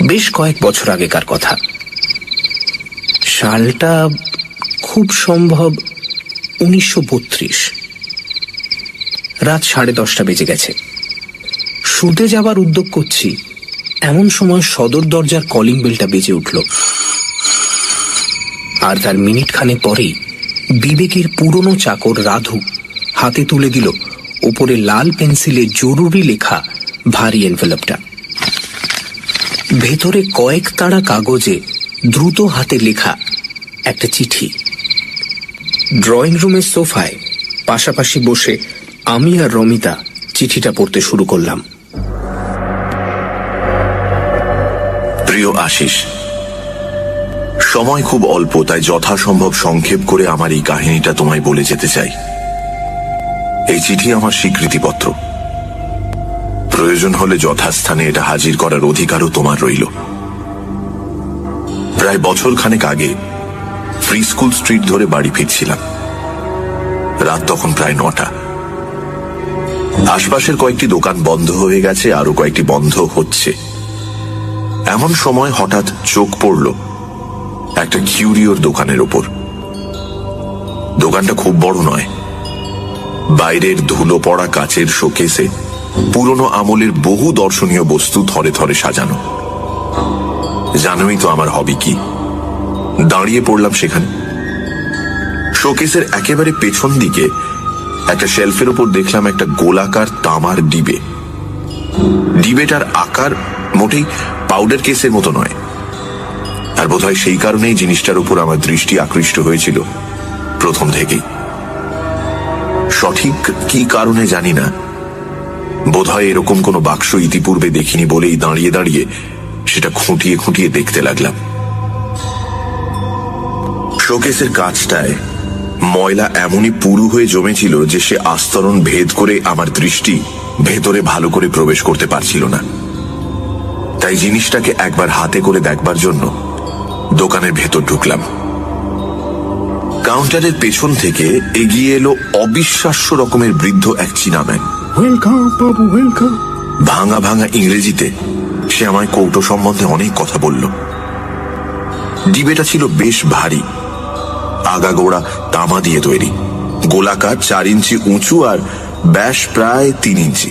বেশ কয়েক বছর আগেকার কথা। সালটা খুব সম্ভব 1932। রাত 10:30 বেজে গেছে। শুতে যাবার উদ্যোগ করছি, এমন সময় সদর দরজার কলিং বেলটা বেজে উঠল। আর তার মিনিট খানেক পরেই বিবেকের পুরনো চাকর রাধু হাতে তুলে দিল ওপরে লাল পেন্সিলে জরুরি লেখা ভারী এনভেলপটা। ভেতরে কয়েক তাড়া কাগজে দ্রুত হাতে লেখা একটা চিঠি। ড্রয়িং রুমের সোফায় পাশাপাশি বসে আমি আর রমিতা চিঠিটা পড়তে শুরু করলাম। প্রিয় আশিস, সময় খুব অল্প, তাই যথাসম্ভব সংক্ষেপ করে আমার এই কাহিনীটা তোমায় বলে যেতে চাই। এই চিঠি আমার স্বীকৃতিপত্র। প্রয়োজন হলে যথাস্থানে এটা হাজির করার অধিকারও তোমার রইল। প্রায় বছর খানেক আগে ফ্রি স্কুল স্ট্রিট ধরে বাড়ি ফিরছিলাম। রাত তখন প্রায় 9টা। আশপাশের কয়েকটি দোকান বন্ধ হয়ে গেছে, আরো কয়েকটি বন্ধ হচ্ছে। এমন সময় হঠাৎ চোখ পড়ল একটা কিউরিওর দোকানের ওপর। দোকানটা খুব বড় নয়। বাইরের ধুলো পড়া কাচের শোকেসে পুরনো আমলের বহু দর্শনীয় বস্তু থরে থরে সাজানো। জানোই তো আমার হবি কি। দাঁড়িয়ে পড়লাম সেখানে। শোকেসের একেবারে পেছন দিকে একটা শেলফের উপর দেখলাম একটা গোলাকার তামার ডিবে। ডিবেটার আকার মোটেই পাউডার কেসের মতো নয়। আর বোধহয় সেই কারণেই জিনিসটার উপর আমার দৃষ্টি আকৃষ্ট হয়েছিল প্রথম থেকেই। সঠিক কি কারণে জানি না, বোধহয় এরকম কোনো বাক্স ইতিপূর্বে দেখিনি বলেই দাঁড়িয়ে দাঁড়িয়ে সেটা খুঁটিয়ে খুঁটিয়ে দেখতে লাগলাম। শোকেসের কাঁচটায় ময়লা এমনই পুরু হয়ে জমেছিল যে সে আস্তরণ ভেদ করে আমার দৃষ্টি ভেতরে ভালো করে প্রবেশ করতে পারছিল না। তাই জিনিসটাকে একবার হাতে করে দেখবার জন্য দোকানের ভেতর ঢুকলাম। কাউন্টারের পেছন থেকে এগিয়ে এলো অবিশ্বাস্য রকমের বৃদ্ধ এক চীনাম্যান। ওয়েলকাম বাবু, ওয়েলকাম। ভাঙা ভাঙা ইংরেজিতে সে আমায় কৌটো সম্বন্ধে অনেক কথা বলল। ডিবেটা ছিল বেশ ভারী, আগাগোড়া তামা দিয়ে তৈরি, গোলাকার, 4 ইঞ্চি উঁচু আর ব্যাস প্রায় 3 ইঞ্চি।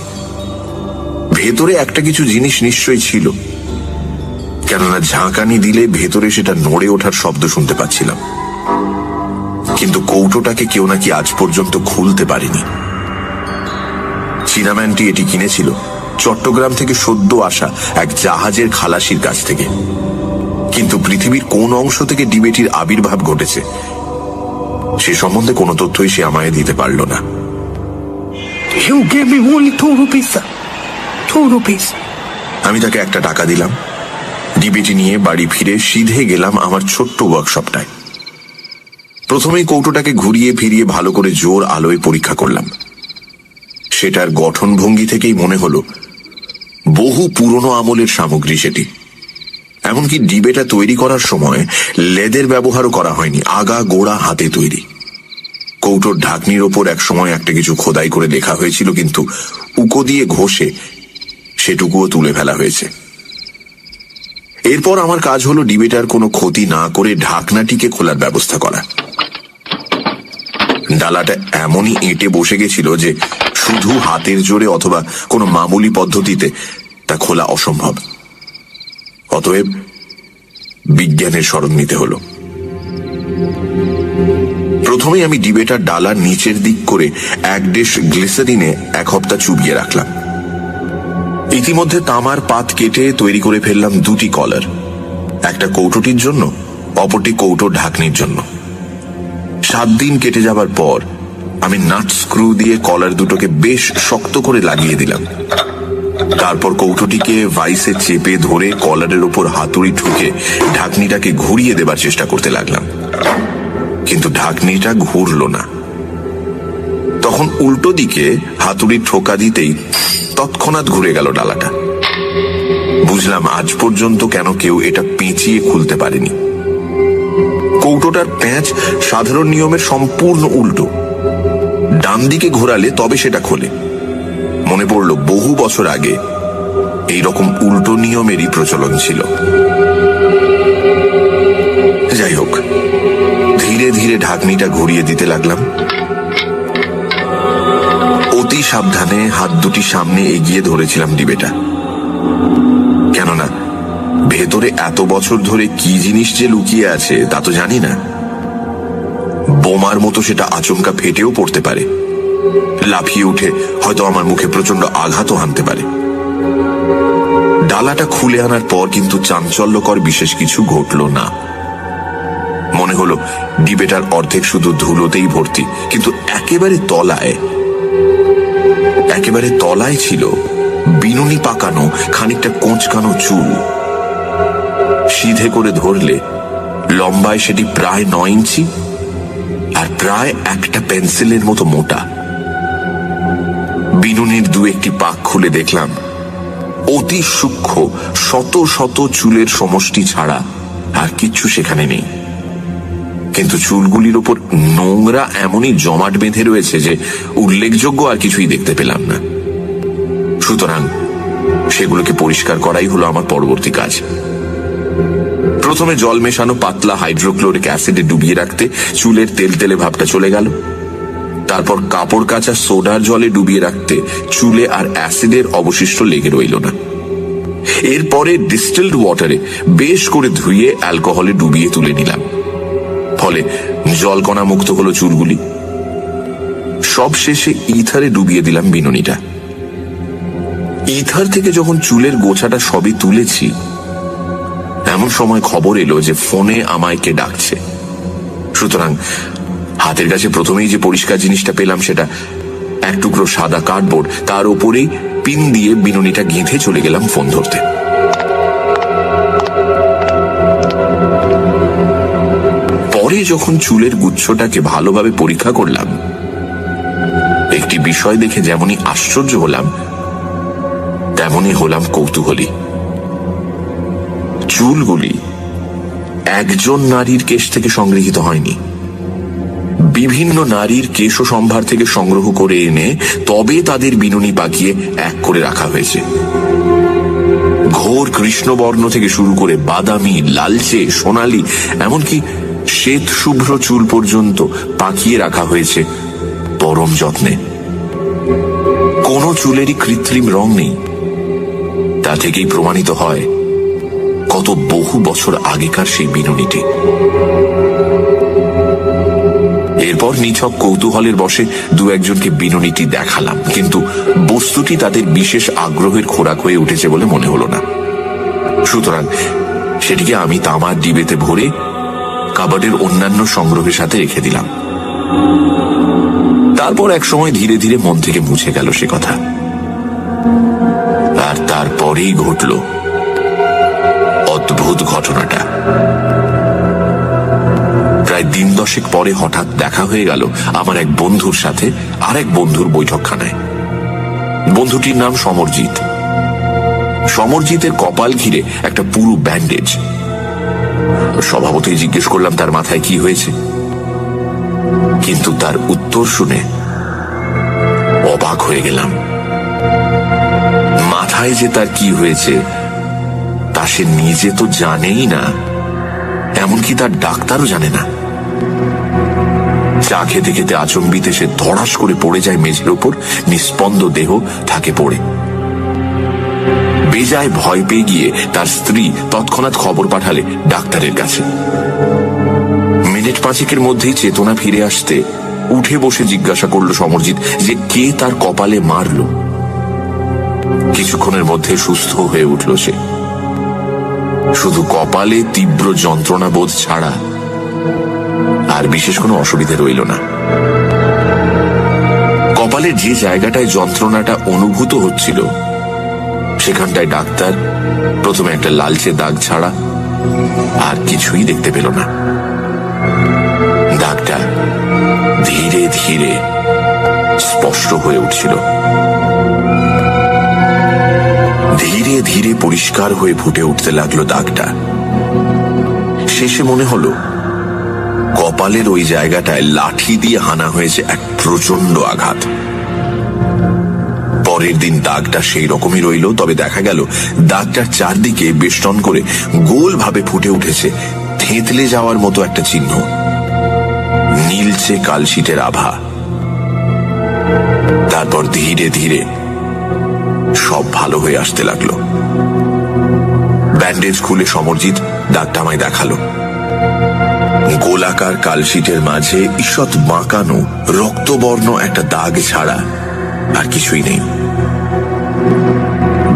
ভেতরে একটা কিছু জিনিস নিশ্চয়ই ছিল, কেননা ঝাঁকানি দিলে ভেতরে সেটা নড়ে ওঠার শব্দ শুনতে পাচ্ছিলাম। কিন্তু কৌটোটাকে কেউ নাকি আজ পর্যন্ত খুলতে পারেনি। চীনাম্যানটি এটি কিনেছিল চট্টগ্রাম থেকে সদ্য আসা এক জাহাজের খালাসির কাছ থেকে। কিন্তু পৃথিবীর কোন অংশ থেকে ডিবেটির আবির্ভাব ঘটেছে সে সম্বন্ধে কোনো তথ্যই সে আমায় দিতে পারল না। You gave me only 2 rupees, sir. 2 rupees. আমি তাকে 1 টাকা দিলাম। ডিবেটি নিয়ে বাড়ি ফিরে সিধে গেলাম আমার ছোট্ট ওয়ার্কশপটায়। প্রথমেই কৌটোটাকে ঘুরিয়ে ফিরিয়ে ভালো করে জোর আলোয় পরীক্ষা করলাম। সেটার গঠনভঙ্গি থেকেই মনে হলো বহু পুরনো আমলের সামগ্রী সেটি। এমনকি ডিবেটা তৈরি করার সময় লেদের ব্যবহারও করা হয়নি, আগা গোড়া হাতে তৈরি। কৌটোর ঢাকনির ওপর এক সময় একটা কিছু খোদাই করে লেখা হয়েছিল, কিন্তু উকো দিয়ে ঘষে সেটুকুও তুলে ফেলা হয়েছে। এরপর আমার কাজ হলো ডিবেটার কোনো ক্ষতি না করে ঢাকনাটিকে খোলার ব্যবস্থা করা। ডালাটা এমনই এঁটে বসে গেছিল যে শুধু হাতের জোরে অথবা কোনো মামুলি পদ্ধতিতে তা খোলা অসম্ভব। অতএব বিজ্ঞানের শরণ নিতে হলো। প্রথমে আমি ডিবেটার ডালার নিচের দিক করে 1 ডিশ গ্লিসারিনে 1 হপ্তাহ চুবিয়ে রাখলাম। ইতিমধ্যে তামার পাত কেটে তৈরি করে ফেললাম 2টি কলার, একটা কৌটোটির জন্য, অপরটি কৌটোর ঢাকনির জন্য। 7 দিন কেটে যাবার পর আমি নাট স্ক্রু দিয়ে কলার দুটোকে বেশ শক্ত করে লাগিয়ে দিলাম। তারপর কৌটোটিকে ভাইসে চেপে ধরে কলারের উপর হাতুড়ি ঠুকে ঢাকনিটাকে ঘুরিয়ে দেবার চেষ্টা করতে লাগলাম, কিন্তু ঢাকনিটা ঘুরল না। তখন উল্টো দিকে হাতুড়ি ঠোকা দিতেই তৎক্ষণাৎ ঘুরে গেল ডালাটা। বুঝলাম আজ পর্যন্ত কেন কেউ এটা পেঁচিয়ে খুলতে পারেনি। কৌটোটার প্যাঁচ সাধারণ নিয়মের সম্পূর্ণ উল্টো। ডান দিকে ঘোরালে তবে সেটা খোলে। মনে পড়ল বহু বছর আগে এইরকম উল্টো নিয়মেরই প্রচলন ছিল। যাই হোক, ধীরে ধীরে ঢাকনিটা ঘুরিয়ে দিতে লাগলাম। অতি সাবধানে হাত দুটি সামনে এগিয়ে ধরেছিলাম ডিবেটা, কেননা ভেতরে এত বছর ধরে কি জিনিস যে লুকিয়ে আছে তা তো জানি না। বোমার মতো সেটা আচমকা ফেটেও পড়তে পারে, লাফিয়ে উঠে হয়তো আমার মুখে প্রচন্ড আঘাতও হানতে পারে। ডালাটা খুলে আনার পর কিন্তু চাঞ্চল্যকর বিশেষ কিছু ঘটল না। মনে হলো ডিবেটার অর্ধেক শুধু ধুলোতেই ভর্তি, কিন্তু একেবারে তলায় ছিল বিনুনি পাকানো খানিকটা কোঁচকানো চুল। সিধে করে ধরলে লম্বায় সেটি প্রায় 9 ইঞ্চি আর প্রায় একটা পেন্সিলের মতো মোটা। বিনুনির 2-1টি পাক খুলে দেখলাম অতি সূক্ষ্ম শত শত চুলের সমষ্টি ছাড়া আর কিচ্ছু সেখানে নেই। কিন্তু চুলগুলির ওপর নোংরা এমনই জমাট বেঁধে রয়েছে যে উল্লেখযোগ্য আর কিছুই দেখতে পেলাম না। সুতরাং সেগুলোকে পরিষ্কার করাই হলো আমার পরবর্তী কাজ। প্রথমে জল মেশানো পাতলা হাইড্রোক্লোরিক অ্যাসিডে ডুবিয়ে রাখতে চুলের তেলতেলে ভাবটা চলে গেল। তারপর কাপড় কাচা সোডার জলে ডুবিয়ে রাখতে চুলে আর অ্যাসিডের অবশিষ্ট লেগে রইল না। এরপরে ডিস্টিলড ওয়াটারে বেশ করে ধুয়ে অ্যালকোহলে ডুবিয়ে তুলে নিলাম, ফলে জলকণা মুক্ত হলো চুলগুলি। সব শেষে ইথারে ডুবিয়ে দিলাম বিনুনিটা। ইথার থেকে যখন চুলের গোছাটা সবই তুলেছি, এমন সময় খবর এলো যে ফোনে আমায় কে ডাকছে। সুতরাং হাতের কাছে প্রথমেই যে পরিষ্কার জিনিসটা পেলাম সেটা এক টুকরো সাদা কার্ডবোর্ড, তার উপরেই পিন দিয়ে বিনুনিটা গেঁথে চলে গেলাম ফোন ধরতে। পরে যখন চুলের গুচ্ছটাকে ভালোভাবে পরীক্ষা করলাম, একটি বিষয় দেখে যেমনই আশ্চর্য হলাম তেমনই হলাম কৌতূহলী। চুলগুলি একজন নারীর কেশ থেকে সংগৃহীত হয়নি, বিভিন্ন নারীর কেশ সম্ভার থেকে সংগ্রহ করে এনে তবে তাদের বিনুনি পাকিয়ে এক করে রাখা হয়েছে। ঘোর কৃষ্ণবর্ণ থেকে শুরু করে বাদামি, লালচে, সোনালী, এমনকি শ্বেত শুভ্র চুল পর্যন্ত পাকিয়ে রাখা হয়েছে পরম যত্নে। কোনো চুলেরই কৃত্রিম রং নেই। তা থেকেই প্রমাণিত হয় কত বহু বছর আগেকার সেই বিনুনিটি। এরপর নিছক কৌতূহলের বশে 2-1জনকে বিনুনিটি দেখালাম, কিন্তু বস্তুটি তাদের বিশেষ আগ্রহের খোরাক হয়ে উঠেছে বলে মনে হলো না। সুতরাং সেটিকে আমি তামার ডিবেতে ভরে কাবার্ডের অন্যান্য সংগ্রহের সাথে রেখে দিলাম। তারপর এক সময় ধীরে ধীরে মন থেকে মুছে গেল সে কথা। আর তারপরেই ঘটল অদ্ভুত ঘটনাটা। প্রায় 10 দশেক পরে হঠাৎ দেখা হয়ে গেল আমার এক বন্ধুর সাথে আর এক বন্ধুর বৈঠকখানায়। বন্ধুটির নাম সমরজিৎ। সমরজিতের কপাল ঘিরে একটা পুরো ব্যান্ডেজ। স্বভাবতই জিজ্ঞেস করলাম তার মাথায় কি হয়েছে, কিন্তু তার উত্তর শুনে অবাক হয়ে গেলাম। মাথায় যে তার কি হয়েছে তা সে নিজে তো জানেই না, এমনকি তার ডাক্তারও জানে না। চা খেতে খেতে আচম্বিতে সে ধড়াস করে পড়ে যায় মেঝের ওপর, নিস্পন্দ দেহ থাকে পড়ে। বেজায় ভয় পেয়ে গিয়ে তার স্ত্রী তৎক্ষণাৎ খবর পাঠালে ডাক্তারের কাছে। মিনিট 5-এর মধ্যেই চেতনা ফিরে আসতে উঠে বসে জিজ্ঞাসা করলো সমরজিৎ যে কে তার কপালে মারল। কিছুক্ষণের মধ্যে সুস্থ হয়ে উঠল সে। শুধু কপালে তীব্র যন্ত্রণা বোধ ছাড়া আর বিশেষ কোনো অসুবিধে রইল না। কপালের যে জায়গাটায় যন্ত্রণাটা অনুভূত হচ্ছিল সেখানটায় ডাক্তার প্রথমে একটা লালচে দাগ ছাড়া আর কিছুই দেখতে পেল না। দাগটা ধীরে ধীরে স্পষ্ট হয়ে উঠছিল, ধীরে ধীরে পরিষ্কার হয়ে ফুটে উঠতে লাগলো দাগটা। শেষে মনে হলো কপালের ওই জায়গাটায় লাঠি দিয়ে হানা হয়েছে এক প্রচন্ড আঘাত। পরের দিন দাগটা সেই রকমই রইল, তবে দেখা গেল দাগটার চারদিকে বেষ্টন করে গোল ভাবে ফুটে উঠেছে থেঁতলে যাওয়ার মতো একটা চিহ্ন, নীলচে কালশিটের আভা। তারপর ধীরে ধীরে সব ভালো হয়ে আসতে লাগলো। ব্যান্ডেজ খুলে সমরজিৎ দাগটা আমায় দেখালো। গোলাকার কালশিটের মাঝে ঈষৎ বাঁকানো রক্তবর্ণ একটা দাগ ছাড়া আর কিছুই নেই।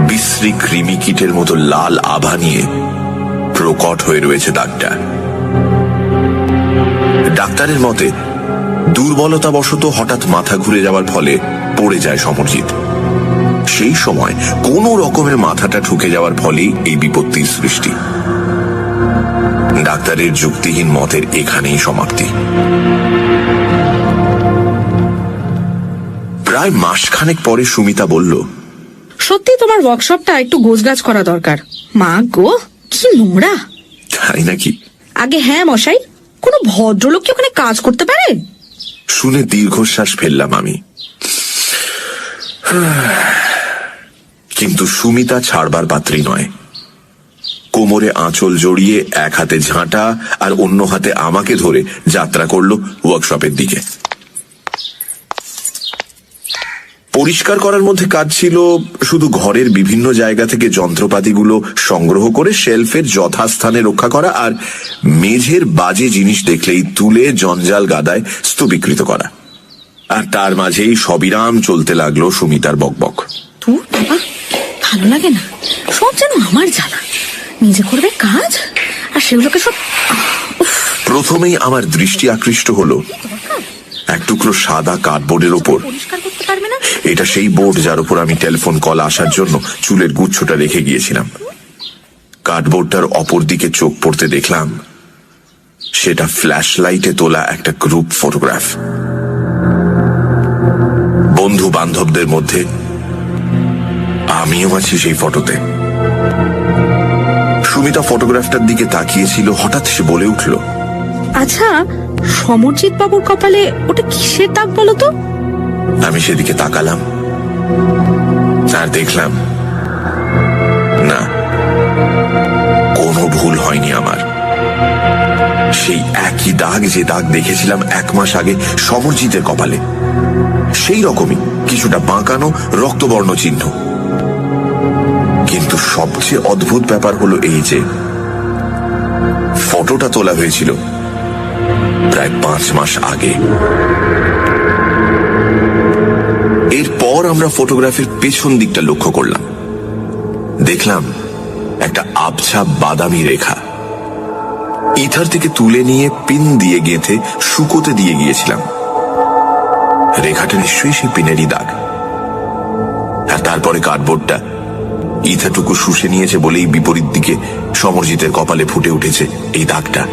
বিশ্রী কৃমি কীটের মতো লাল আভা নিয়ে প্রকট হয়ে রয়েছে দাগটা। ডাক্তারের মতে দুর্বলতাবশত হঠাৎ মাথা ঘুরে যাওয়ার ফলে পড়ে যায় সমরজিৎ। সেই সময় কোনো রকমের মাথাটা ঠুকে যাওয়ার ফলেই এই বিপত্তির সৃষ্টি। ডাক্তারের যুক্তিহীন মতের এখানেই সমাপ্তি। প্রায় মাসখানেক পরে সুমিতা বলল, সত্যি তোমার ওয়ার্কশপটা একটু গোছগাছ করা দরকার। মা গো, কি নোংরা। তাই নাকি? আগে হ্যাঁ মশাই, কোনো ভদ্রলোক কি ওখানে কাজ করতে পারে? শুনে দীর্ঘশ্বাস ফেললাম আমি। কিন্তু সুমিতা ছাড়বার পাত্রী নয়। কোমরে আঁচল জড়িয়ে এক হাতে ঝাঁটা আর অন্য হাতে আমাকে ধরে যাত্রা করলো ওয়ার্কশপের দিকে। পরিষ্কার করার মধ্যে কাজ ছিল শুধু ঘরের বিভিন্ন জায়গা থেকে যন্ত্রপাতিগুলো সংগ্রহ করে শেলফের যথাস্থানে রক্ষা করা, আর মেঝের বাজে জিনিস দেখলেই তুলে জঞ্জাল গাদায় স্তূপীকৃত করা। আর তার মাঝেই সবিরাম চলতে লাগলো সুমিতার বকবক। তোর বাবা, ভালো লাগে না, সব যেন আমার জ্বালা। নিজে করবে কাজ আর সেগুলোকে সব। প্রথমেই আমার দৃষ্টি আকৃষ্ট হলো এক টুকরো সাদা কার্ডবোর্ডের ওপর। পরিষ্কার করতে পারবে না? এটা সেই বোর্ড যার উপর আমি টেলিফোন কল আসার জন্য চুলের গুচ্ছটা রেখে গিয়েছিলাম। কার্ডবোর্ডটার অপর দিকে চোখ পড়তে দেখলাম সেটা ফ্ল্যাশ লাইটে তোলা একটা গ্রুপ ফটোগ্রাফ। বন্ধু বান্ধবদের মধ্যে আমিও আছি সেই ফটোতে। সুমিতা ফটোগ্রাফটার দিকে তাকিয়েছিল, হঠাৎ সে বলে উঠল, আচ্ছা, সমরজিৎ বাবুর কপালে ওটা কিসের দাগ বলো তো? আমি সেদিকে তাকালাম আর দেখলাম না, কোনো ভুল হয়নি আমার। সেই একই দাগ যে দাগ দেখেছিলাম 1 মাস আগে সমরজিতের কপালে, সেই রকমই কিছুটা বাঁকানো রক্তবর্ণ চিহ্ন। কিন্তু সবচেয়ে অদ্ভুত ব্যাপার হলো এই যে ফটোটা তোলা হয়েছিল প্রায় 5 মাস আগে। এরপর আমরা ফটোগ্রাফের পেছন দিকটা লক্ষ্য করলাম। দেখলাম একটা আবছা বাদামি রেখা। ইথার থেকে তুলে নিয়ে পিন দিয়ে গেঁথে শুকোতে দিয়ে গিয়েছিলাম। রেখাটা নিশ্চয়ই সেই পিনেরই দাগ। আর তারপরে কার্ডবোর্ডটা ইথাটুকু শুষে নিয়েছে বলেই বিপরীত দিকে সমরজিতের কপালে ফুটে উঠেছে এই দাগটা।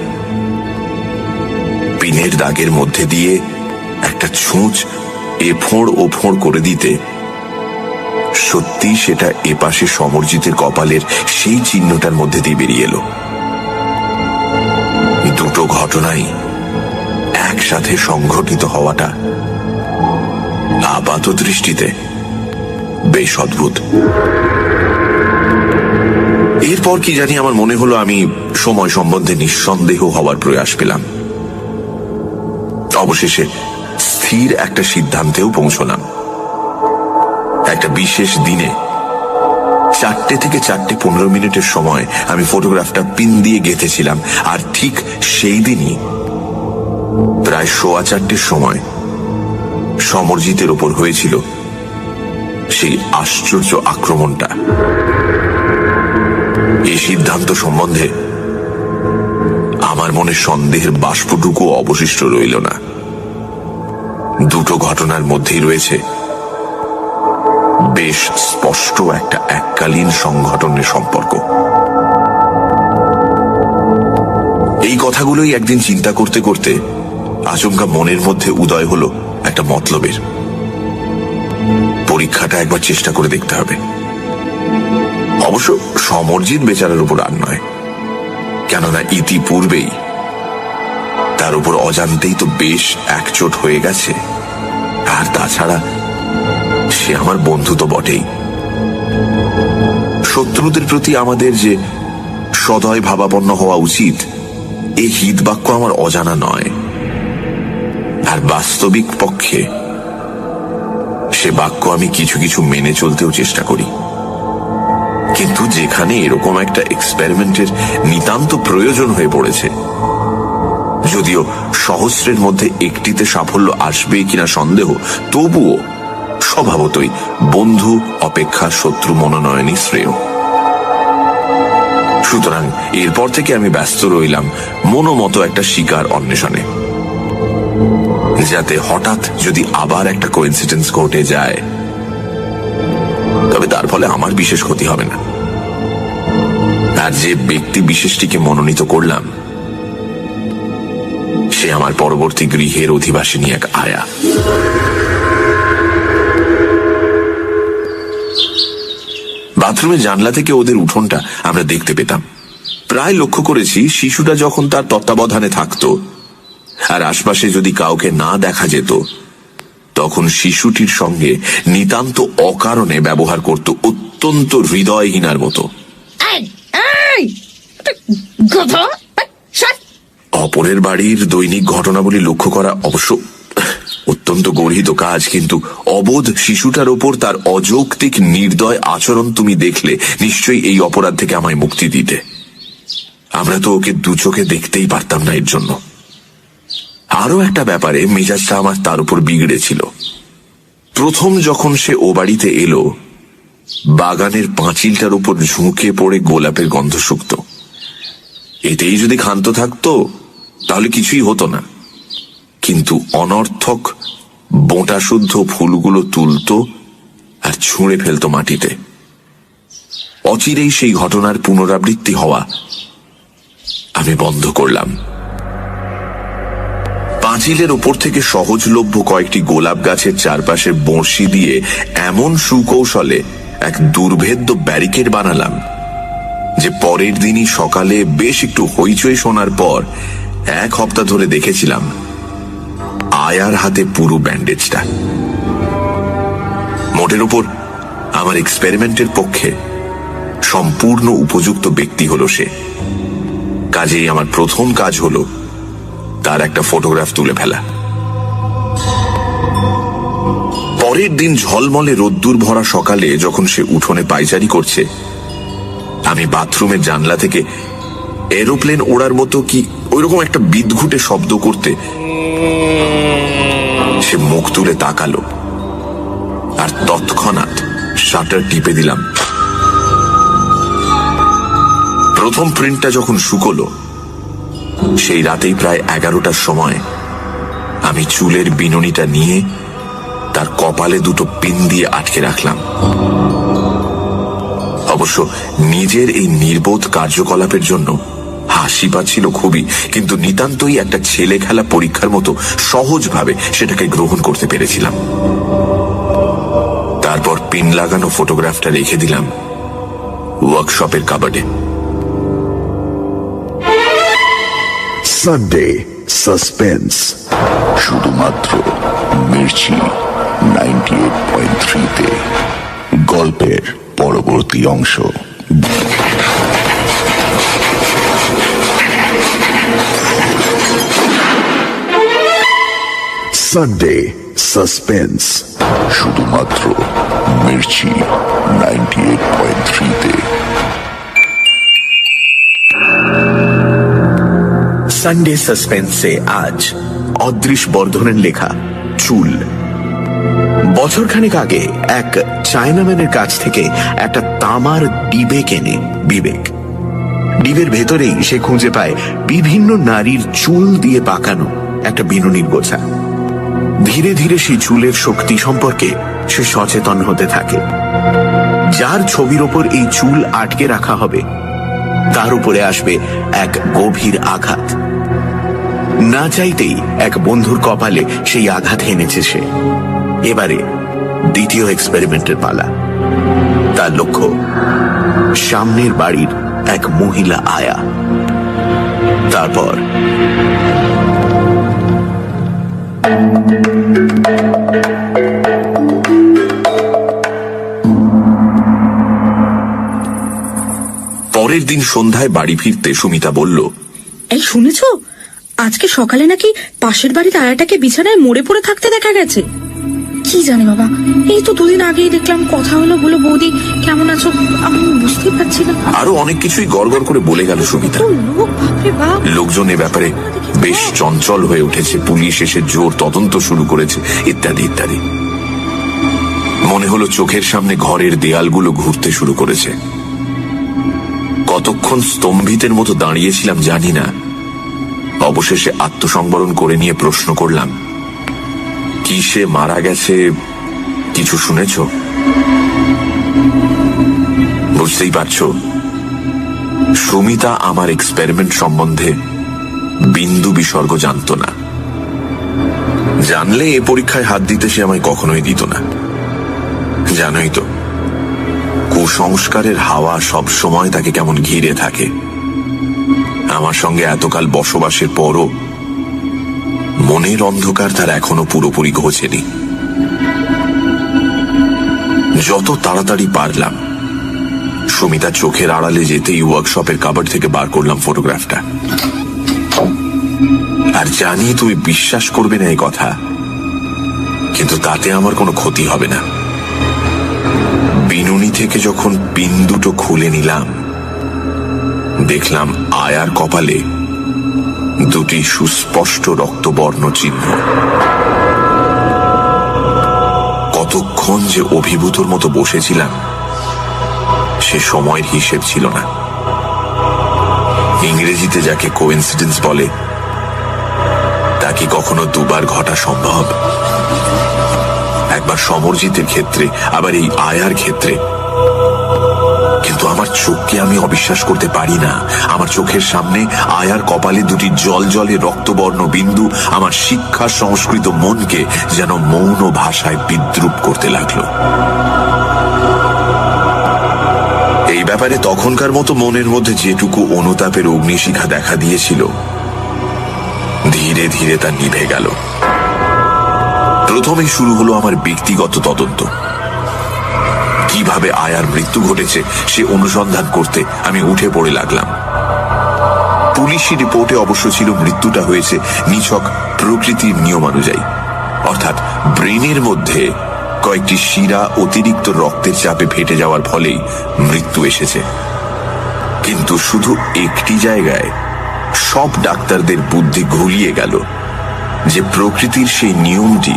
পিনের দাগের মধ্যে দিয়ে একটা ছুঁচ এফোঁড় ও ফোঁড় করে দিতে সত্যি সেটা এপাশে সমরজিতের কপালের সেই চিহ্নটার মধ্যে দিয়ে বেরিয়ে এলো। দুটো ঘটনাই একসাথে সংঘটিত হওয়াটা আপাত দৃষ্টিতে বেশ অদ্ভুত। এরপর কি জানি আমার মনে হলো আমি সময় সম্বন্ধে নিঃসন্দেহ হওয়ার প্রয়াস পেলাম। অবশেষে স্থির একটা সিদ্ধান্তেও পৌঁছলাম। একটা বিশেষ দিনে 4টে থেকে 4:15 সময় আমি ফটোগ্রাফটা পিন দিয়ে গেঁথেছিলাম, আর ঠিক সেই দিনই প্রায় 4:15 সময় সমরজিতের ওপর হয়েছিল সেই আশ্চর্য আক্রমণটা। এই সিদ্ধান্ত সম্বন্ধে আমার মনে সন্দেহের বাষ্পটুকু অবশিষ্ট রইল না। দুটো ঘটনার মধ্যেই রয়েছে বেশ স্পষ্ট একটা এককালীন সংঘটনের সম্পর্ক। এই কথাগুলোই একদিন চিন্তা করতে করতে আচমকা মনের মধ্যে উদয় হলো একটা মতলবের। পরীক্ষাটা একবার চেষ্টা করে দেখতে হবে। অবশ্য সমরজিৎ বেচারার উপর আর নয়, কেননা ইতিপূর্বেই তার উপর অজান্তেই তো বেশ একচোট হয়ে গেছে। আর তাছাড়া সে আমার বন্ধু তো বটেই। শত্রুদের প্রতি আমাদের যে সদয় ভাবাপন্ন হওয়া উচিত, এই হিত বাক্য আমার অজানা নয়। আর বাস্তবিক পক্ষে সে বাক্য আমি কিছু কিছু মেনে চলতেও চেষ্টা করি। কিন্তু যেখানে এরকম একটা এক্সপেরিমেন্টের নিতান্ত প্রয়োজন হয়ে পড়েছে, যদিও সহস্রের মধ্যে একটিতে সাফল্য আসবে কিনা সন্দেহ, তবুও স্বভাবতই বন্ধু অপেক্ষা শত্রু মনোনয়নই শ্রেয়। সুতরাং এরপর থেকে আমি ব্যস্ত রইলাম মনোমতো একটা শিকার অন্বেষণে, যাতে হঠাৎ যদি আবার একটা কোইন্সিডেন্স ঘটে যায়, তবে তার ফলে আমার বিশেষ ক্ষতি হবে না। আর যে ব্যক্তি বিশেষটিকে মনোনীত করলাম, সে আমার পরবর্তী গৃহের অধিবাসিনী এক আয়া। বাথরুমের জানলা থেকে ওদের উঠোনটা আমরা দেখতে পেতাম। প্রায় লক্ষ্য করেছি, শিশুটা যখন তার তত্ত্বাবধানে থাকতো আর আশপাশে যদি কাউকে না দেখা যেত, তখন শিশুটির সঙ্গে নিতান্ত অকারণে ব্যবহার করত অত্যন্ত হৃদয়হীনার মতো। অপরের বাড়ির দৈনিক ঘটনাবলী লক্ষ্য করা অবশ্য অত্যন্ত গর্হিত কাজ, কিন্তু অবোধ শিশুটার ওপর তার অযৌক্তিক নির্দয় আচরণ তুমি দেখলে নিশ্চয়ই এই অপরাধ থেকে আমায় মুক্তি দিতে। আমরা তো ওকে দু চোখে দেখতেই পারতাম না এর জন্য। আরো একটা ব্যাপারে মেজাজটা আমার তার উপর বিগড়েছিল। প্রথম যখন সে ও বাড়িতে এলো, বাগানের পাঁচিলটার উপর ঝুঁকে পড়ে গোলাপের গন্ধ শুকত। এতেই যদি ক্ষান্ত থাকতো তাহলে কিছুই হতো না, কিন্তু অনর্থক বোঁটা শুদ্ধ ফুলগুলো তুলতো আর ছুঁড়ে ফেলতো মাটিতে। অচিরেই সেই ঘটনার পুনরাবৃত্তি হওয়া আমি বন্ধ করলাম। পাঁচিলের ওপর থেকে সহজলভ্য কয়েকটি গোলাপ গাছের চারপাশে বড়শি দিয়ে এমন সুকৌশলে এক দুর্ভেদ্য ব্যারিকেড বানালাম যে পরের দিনই সকালে বেশ একটু হইচই শোনার পর 1 সপ্তাহ ধরে দেখেছিলাম আয়ার হাতে পুরো ব্যান্ডেজটা। মোটের উপর আমার এক্সপেরিমেন্টের পক্ষে সম্পূর্ণ উপযুক্ত ব্যক্তি হলো সে। কাজেই আমার প্রথম কাজ হলো তার একটা ফটোগ্রাফ তুলে ফেলা। পরের দিন ঝলমলে রোদ্দুর ভরা সকালে যখন সে উঠোনে পায়চারি করছে, আমি বাথরুমের জানলা থেকে এরোপ্লেন ওড়ার মতো কি ওইরকম একটা বিদঘুটে শব্দ করতে সে মুখ তুলে তাকালো, আর তৎক্ষণাৎ শাটার টিপে দিলাম। প্রথম প্রিন্টটা যখন শুকলো, সেই রাতেই প্রায় 11টার সময় আমি চুলের বিনুনিটা নিয়ে তার কপালে 2টো পিন দিয়ে আটকে রাখলাম। অবশ্য নিজের এই নির্বোধ কার্যকলাপের জন্য হাসি পাচ্ছিল খুবই, কিন্তু নিতান্তই একটা ছেলে খেলা পরীক্ষার মতো সহজভাবে সেটাকে গ্রহণ করতে পেরেছিলাম। তারপর পিন লাগানো ফটোগ্রাফটা রেখে দিলাম ওয়ার্কশপের কাবার্ডে। সানডে সাসপেন্স, শুধুমাত্র মির্চি 98.3-তে। গল্পের পরবর্তী অংশ। সানডে সাসপেন্স, শুধুমাত্র মির্চি 98.3-তে। সানডে সাসপেন্সে আজ অদৃশ বর্ধনের লেখা চুল। বছরখানেক আগে এক চায়নাম্যানের কাছ থেকে একটা তামার ডিবে কেনে বিবেক। ডিবের ভেতরেই সে খুঁজে পায় বিভিন্ন নারীর চুল দিয়ে পাকানো একটা বিনুনির গোছা। ধীরে ধীরে সেই চুলের শক্তি সম্পর্কে সে সচেতন হতে থাকে। যার ছবির ওপর এই চুল আটকে রাখা হবে, তার উপরে আসবে এক গভীর আঘাত। না চাইতেই এক বন্ধুর কপালে সেই আঘাত এনেছে সে। এবারে দ্বিতীয় এক্সপেরিমেন্টের পালা। তার লক্ষ্য সামনের বাড়ির এক মহিলা আয়া। তারপর পরের দিন সন্ধ্যায় বাড়ি ফিরতে সুমিতা বলল, এই শুনেছো, আজকে সকালে নাকি পাশের বাড়ির আয়াটাকে বিছানায় মরে পড়ে থাকতে দেখা গেছে। কি জানি বাবা, এই তো দুদিন আগেই দেখলাম, কথা হলো, বলো বৌদি কেমন আছো, আমি বুঝতেই পারছি না। আরো অনেক কিছুই গড়গড় করে বলে গেল সুমিতা। তো লোক, বাপরে বাপ। লোকজন এ ব্যাপারে বেশ চঞ্চল হয়ে উঠেছে, পুলিশ এসে জোর তদন্ত শুরু করেছে, ইত্যাদি ইত্যাদি। মনে হলো চোখের সামনে ঘরের দেয়ালগুলো ঘুরতে শুরু করেছে। কতক্ষণ স্তম্ভিতের মতো দাঁড়িয়েছিলাম জানি না। অবশেষে আত্মসংবরণ করে নিয়ে প্রশ্ন করলাম, কি সে মারা গেছে, কিছু শুনেছ? বুঝতেই পারছো, সুমিতা আমার এক্সপেরিমেন্ট সম্বন্ধে বিন্দু বিসর্গ জানত না। জানলে এ পরীক্ষায় হাত দিতে সে আমায় কখনোই দিত না। জানোই তো, কুসংস্কারের হাওয়া সব সময় তাকে কেমন ঘিরে থাকে। আমার সঙ্গে এতকাল বসবাসের পরও মনের অন্ধকার তার এখনো পুরোপুরি ঘোচেনি। যত তাড়াতাড়ি পারলাম সুমিতা চোখের আড়ালে যেতেই ওয়ার্কশপের কাবার্ড থেকে বার করলাম ফটোগ্রাফটা। আর জানি তুমি বিশ্বাস করবে না এই কথা, কিন্তু তাতে আমার কোনো ক্ষতি হবে না। বিনুনি থেকে যখন পিন দুটো খুলে নিলাম, দেখলাম আয়ার কপালে দুটি সুস্পষ্ট রক্তবর্ণ চিহ্ন। কতক্ষণ যে অভিভূতর মতো বসেছিলাম সে সময়ের হিসেব ছিল না। ইংরেজিতে যাকে কোইন্সিডেন্স বলে, তা কি কখনো দুবার ঘটা সম্ভব? একবার সমরজিতের ক্ষেত্রে, আবার এই আয়ার ক্ষেত্রে। কিন্তু আমার চোখকে আমি অবিশ্বাস করতে পারি না। আমার চোখের সামনে আয়ার কপালে দুটি জলজলে রক্তবর্ণ বিন্দু আমার শিক্ষা সংস্কৃত মনকে যেন মৌন ভাষায় বিদ্রুপ করতে লাগলো। এই ব্যাপারে তখনকার মতো মনের মধ্যে যেটুকু অনুতাপের অগ্নিশিখা দেখা দিয়েছিল, ধীরে ধীরে তা নিভে গেল। প্রথমেই শুরু হলো আমার ব্যক্তিগত তদন্ত। কিভাবে আয়ার মৃত্যু ঘটেছে সে অনুসন্ধান করতে আমি উঠে পড়ে লাগলাম। পুলিশি রিপোর্টে অবশ্য ছিল মৃত্যুটা হয়েছে নিছক প্রকৃতির নিয়মানুযায়ী, অর্থাৎ ব্রেনের মধ্যে কয়েকটি শিরা অতিরিক্ত রক্তের চাপে ফেটে যাওয়ার ফলেই মৃত্যু এসেছে। কিন্তু শুধু একটি জায়গায় সব ডাক্তারদের বুদ্ধি ঘুরিয়ে গেল, যে প্রকৃতির সেই নিয়মটি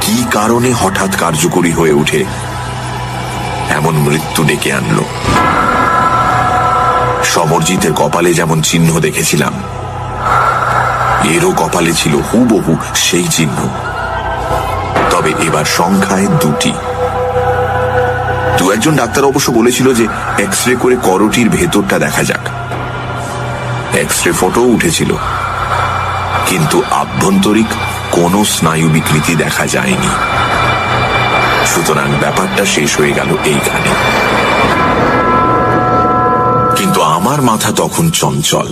কি কারণে হঠাৎ কার্যকরী হয়ে ওঠে এমন মৃত্যু ডেকে আনলো। সমরজিতের কপালে যেমন চিহ্ন দেখেছিলাম, এরও কপালে ছিল হুবহু সেই চিহ্ন, তবে এবার সংখ্যায় দুটি। দু একজন ডাক্তার অবশ্য বলেছিল যে এক্স রে করে করটির ভেতরটা দেখা যাক। এক্স রে ফটো উঠেছিল, কিন্তু আভ্যন্তরিক কোনো স্নায়ু বিকৃতি দেখা যায়নি। সুতরাং ব্যাপারটা শেষ হয়ে গেল এইখানে। কিন্তু আমার মাথা তখন চঞ্চল,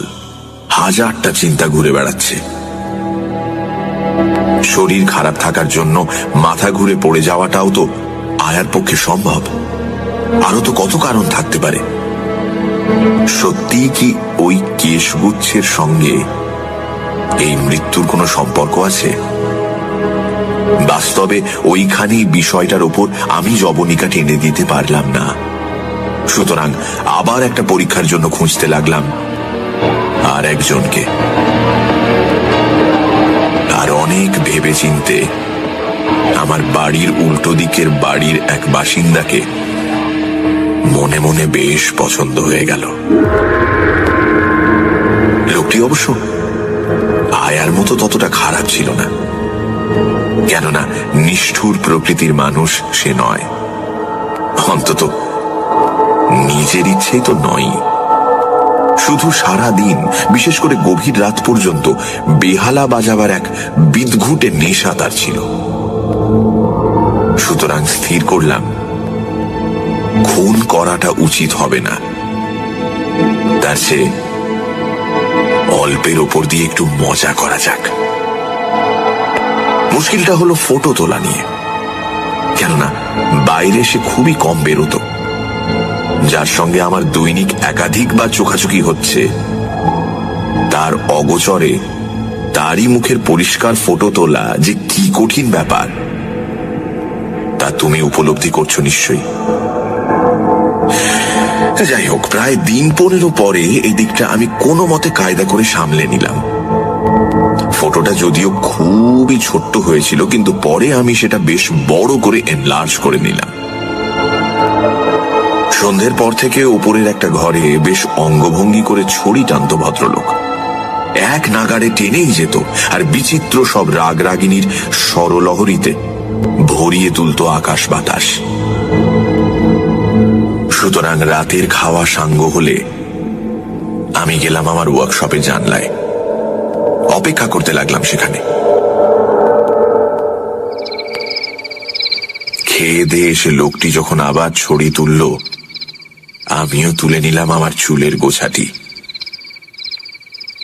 হাজারটা চিন্তা ঘুরে বেড়াচ্ছে। শরীর খারাপ থাকার জন্য মাথা ঘুরে পড়ে যাওয়াটাও তো আয়ার পক্ষে সম্ভব। আরো তো কত কারণ থাকতে পারে। সত্যি কি ওই কেশগুচ্ছের সঙ্গে এই মৃত্যুর কোনো সম্পর্ক আছে? বাস্তবে ওইখানেই বিষয়টার ওপর আমি জবনিকা টেনে দিতে পারলাম না। সুতরাং আবার একটা পরীক্ষার জন্য খুঁজতে লাগলাম আর একজনকে। আর অনেক ভেবে চিনতে আমার বাড়ির উল্টো দিকের বাড়ির এক বাসিন্দাকে মনে মনে বেশ পছন্দ হয়ে গেল। লোকটি অবশ্য আয়ার মতো ততটা খারাপ ছিল না, কেননা নিষ্ঠুর প্রকৃতির মানুষ সে নয়, অন্তত নিজের ইচ্ছেই তো নয়। শুধু সারা দিন, বিশেষ করে গভীর রাত পর্যন্ত বেহালা বাজাবার এক বিদঘুটে নেশা তার ছিল। সুতরাং স্থির করলাম খুন করাটা উচিত হবে না, তার চেয়ে অল্পের ওপর দিয়ে একটু মজা করা যাক। মুশকিলটা হলো ফটো তোলা নিয়ে, কেননা বাইরে সে খুবই কম বেরোতো। যার সঙ্গে আমার দৈনিক একাধিকবার চোখাচোখি হচ্ছে, তার অগোচরে তারই মুখের পরিষ্কার ফটো তোলা যে কি কঠিন ব্যাপার তা তুমি উপলব্ধি করছো নিশ্চয়ই। যাই হোক, প্রায় দিন 15 পরে এই দিকটা আমি কোনো মতে কায়দা করে সামলে নিলাম। ফটোটা যদিও খুবই ছোট্ট হয়েছিল, কিন্তু পরে আমি সেটা বেশ বড় করে এনলার্জ করে নিলাম। সন্ধ্যের পর থেকে উপরের একটা ঘরে বেশ অঙ্গভঙ্গি করে ছড়ি টানত ভদ্রলোক। এক নাগাড়ে টেনেই যেত, আর বিচিত্র সব রাগরাগিনীর স্বরলহরীতে ভরিয়ে তুলত আকাশ বাতাস। সুতরাং রাতের খাওয়া সাঙ্গ হলে আমি গেলাম আমার ওয়ার্কশপে জানলায়, অপেক্ষা করতে লাগলাম সেখানে। খেয়ে দিয়ে এসে লোকটি যখন আবার ছড়ি তুলল, আমিও তুলে নিলাম আমার চুলের গোছাটি।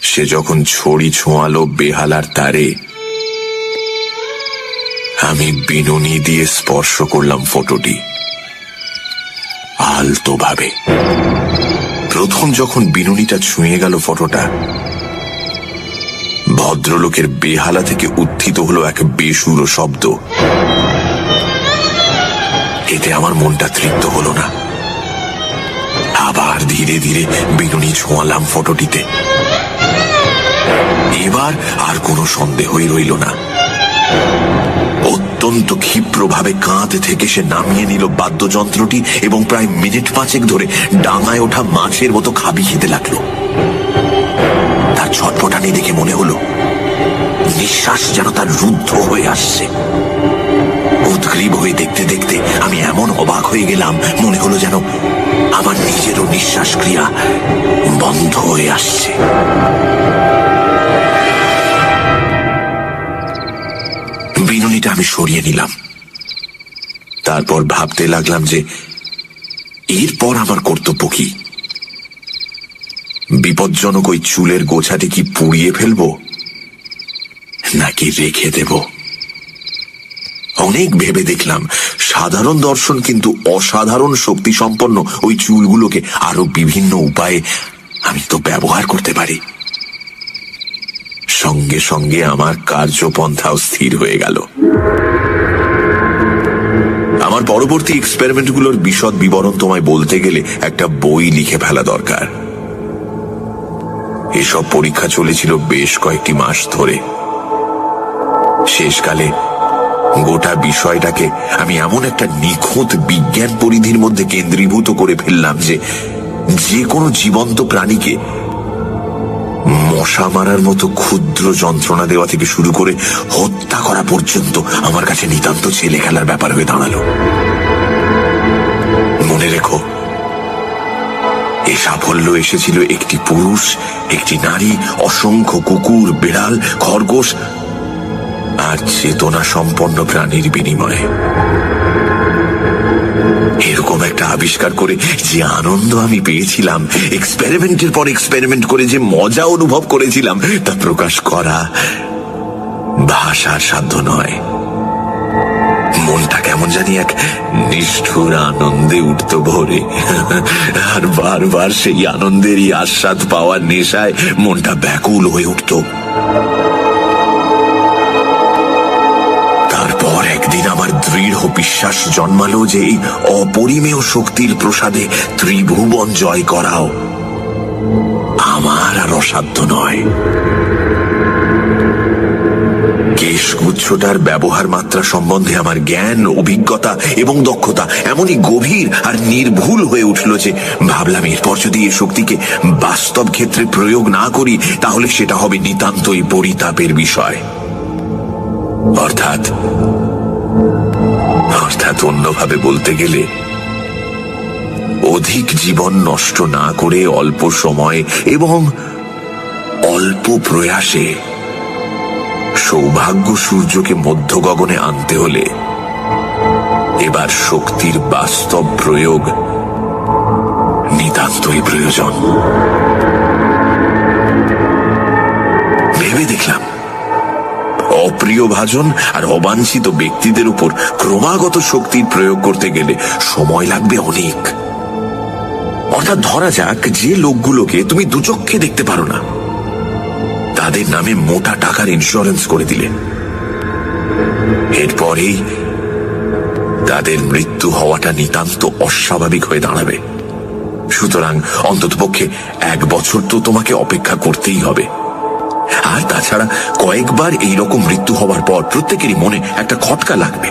সে যখন ছড়ি ছোঁয়ালো বেহালার তারে, আমি বিনুনি দিয়ে স্পর্শ করলাম ফটোটি আলতো ভাবে। প্রথম যখন বিনুনিটা ছুঁয়ে গেল ফটোটা, ভদ্রলোকের বেহালা থেকে উত্থিত হলো এক বেসুরো শব্দ। এতে আমার মনটা তৃপ্ত হলো না। আবার ধীরে ধীরে বিনুনি ছোঁয়ালাম ফটোটিতে। এবার আর কোনো সন্দেহই রইল না। অত্যন্ত ক্ষিপ্রভাবে কাঁধ থেকে সে নামিয়ে নিল বাদ্যযন্ত্রটি এবং প্রায় মিনিট 5 ধরে ডাঙায় ওঠা মাছের মতো খাবি খেতে লাগলো। তার ছটফটানি দেখে মনে হলো নিঃশ্বাস যেন তার রুদ্ধ হয়ে আসছে। উদ্গ্রীব হয়ে দেখতে দেখতে আমি এমন অবাক হয়ে গেলাম, মনে হলো যেন আমার নিজেরও নিঃশ্বাস ক্রিয়া বন্ধ হয়ে আসছে। বিনুনিটা আমি সরিয়ে নিলাম। তারপর ভাবতে লাগলাম যে এরপর আমার কর্তব্য কি। বিপজ্জনক ওই চুলের গোছাটি কি পুড়িয়ে ফেলবো নাকি রেখে দেব? অনেক ভেবে দেখলাম সাধারণ দর্শন কিন্তু অসাধারণ শক্তি সম্পন্ন ওই চুলগুলোকে আরো বিভিন্ন উপায়ে আমি তো ব্যবহার করতে পারি। সঙ্গে সঙ্গে আমার কার্যপন্থাও স্থির হয়ে গেল। আমার পরবর্তী এক্সপেরিমেন্টগুলোর বিশদ বিবরণ তোমায় বলতে গেলে একটা বই লিখে ফেলা দরকার। এসব পরীক্ষা চলেছিল বেশ কয়েকটি মাস ধরে। শেষকালে গোটা বিষয়টাকে আমি এমন একটা নিখুঁত বিজ্ঞান পরিধির মধ্যে কেন্দ্রীভূত করে ফেললাম যে কোনো জীবন্ত প্রাণীকে মশা মারার মতো ক্ষুদ্র যন্ত্রণা দেওয়া থেকে শুরু করে হত্যা করা পর্যন্ত আমার কাছে নিতান্ত ছেলে খেলার ব্যাপার হয়ে দাঁড়ালো। মনে রেখো, এ সাফল্য এসেছিল একটি পুরুষ, একটি নারী, অসংখ্য কুকুর, বিড়াল, খরগোশ আর চেতনা সম্পন্ন প্রাণীর বিনিময়ে। এরকম একটা আবিষ্কার করে যে আনন্দ আমি পেয়েছিলাম, এক্সপেরিমেন্টের পর এক্সপেরিমেন্ট করে যে মজা অনুভব করেছিলাম, তা প্রকাশ করা ভাষার সাধ্য নয়। মনটা কেমন জানি এক নিষ্ঠুর আনন্দে উঠত ভরে, আর বারবার সেই আনন্দেরই আস্বাদ পাওয়ার নেশায় মনটা ব্যাকুল হয়ে উঠত। তারপর একদিন আমার দৃঢ় বিশ্বাস জন্মালো যে এই অপরিমেয় শক্তির প্রসাদে ত্রিভুবন জয় করাও আমার আর অসাধ্য নয়। কেশগুচ্ছটার ব্যবহার মাত্রা সম্বন্ধে আমার জ্ঞান, অভিজ্ঞতা এবং দক্ষতা এমনই গভীর আর নির্ভুল হয়ে উঠল যে ভাবলাম এরপর যদি এই শক্তিকে বাস্তব ক্ষেত্রে প্রয়োগ না করি তাহলে সেটা হবে নিতান্তই পরিতাপের বিষয়। অর্থাৎ অন্যভাবে বলতে গেলে অধিক জীবন নষ্ট না করে অল্প সময় এবং অল্প প্রয়াসে সৌভাগ্য সূর্যকে মধ্য গগনে আনতে হলে এবার শক্তির বাস্তব প্রয়োগ নিতান্তই প্রয়োজন। ভেবে দেখলাম অপ্রিয় ভাজন আর অবাঞ্ছিত ব্যক্তিদের উপর ক্রমাগত শক্তির প্রয়োগ করতে গেলে সময় লাগবে অনেক, অর্থাৎ ধরা যাক যে লোকগুলোকে তুমি দুচক্ষে দেখতে পারো না তাদের নামে মোটা টাকার ইন্স্যুরেন্স করে দিলে, এরপরেই তাদের মৃত্যু হওয়াটা নিতান্ত অস্বাভাবিক হয়ে দাঁড়াবে। সুতরাং অন্ততপক্ষে 1 বছর তো তোমাকে অপেক্ষা করতেই হবে। আর তাছাড়া কয়েকবার এইরকম মৃত্যু হওয়ার পর প্রত্যেকেরই মনে একটা খটকা লাগবে।